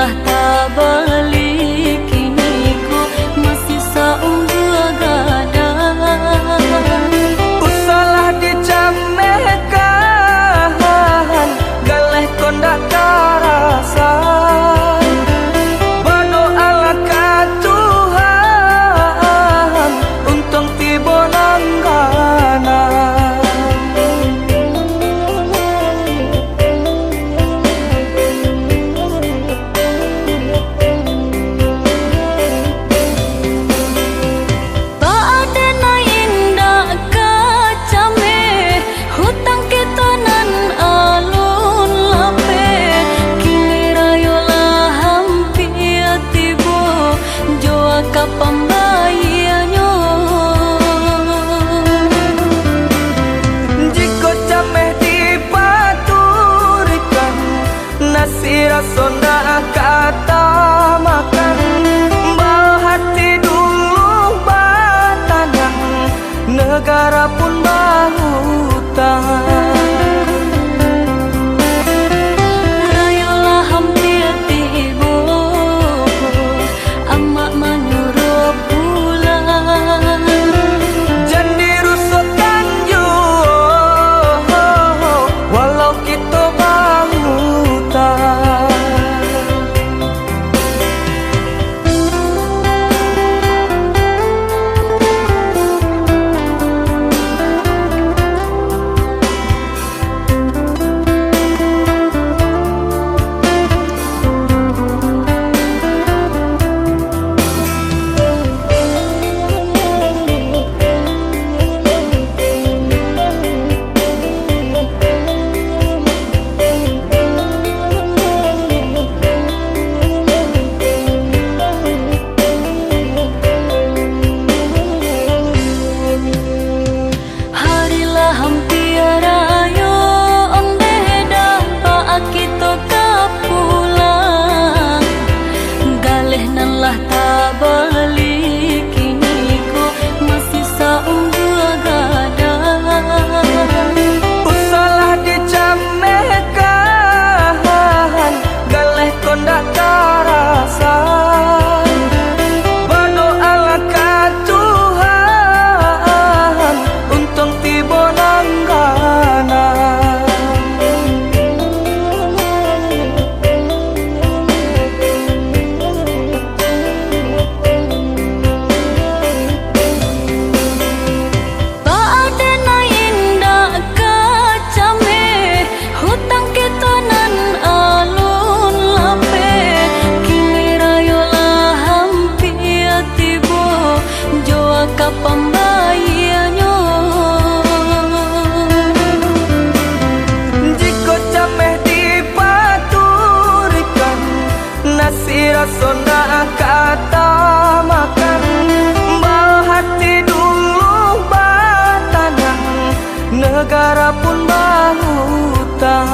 lah tak balik, kini ku masih saunggah-gadah. Usalah dicamehkan, galeh kon dak terasa. Berdoalah ke Tuhan, untung tiba nanggana. Pembayanyo jika cameh dipaturikan, nasi rasona kata makan. Bahati dulu batanang, negara pun bahutang. Pembayanyo jika cameh dipaturikan, nasi rasona kata makan. Bahati dulu batanang, negara pun bahutang.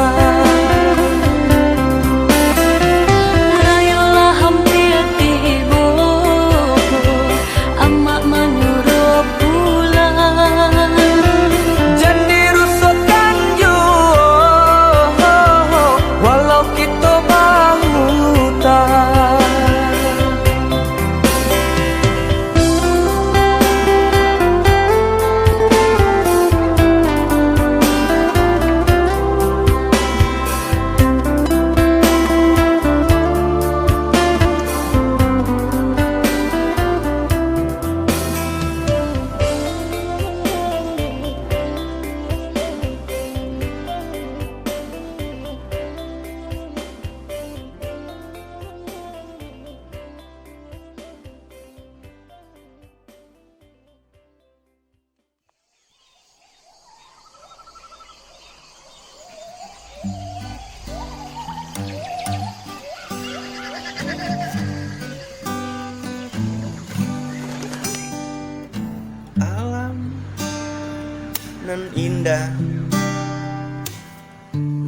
nan indah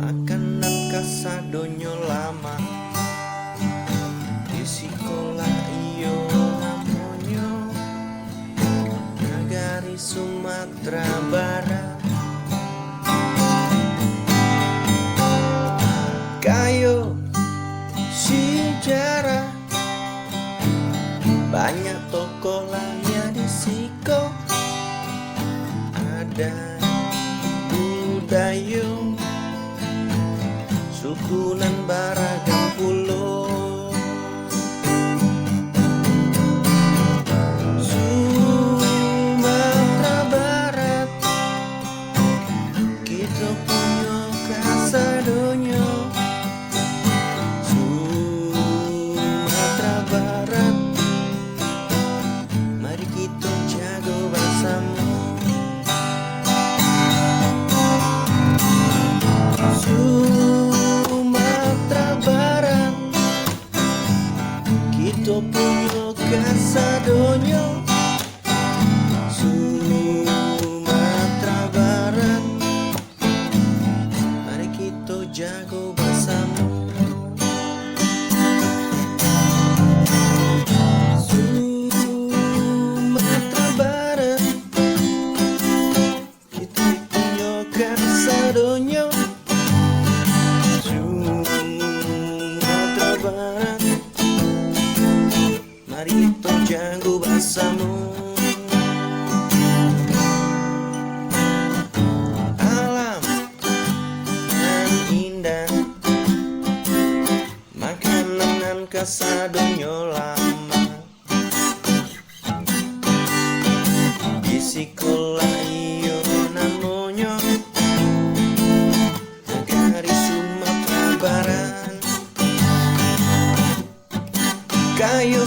akan nan kasadonyo lama di sekolah iyo namonyo nagari Sumatera Barat. Kayo si sejarah, banyak tokoh lahir di Siko. Ada budaya suku nan beragam pulau. Sumatera Barat, kita punya khasa dunia. Sumatera Barat, mari kita jago bersama. Sumatera Barat, kita punya khasa dunia. Sumatera Barat, mari kita jago bersama. Sumatera Barat, kita punya khasa dunia. Sumatera Barat, mari kita jago bersama. Alam nan indah, makanan nan khasa dunia lama. Di sekolah iyo namanya negari Sumatera Barat. Kayu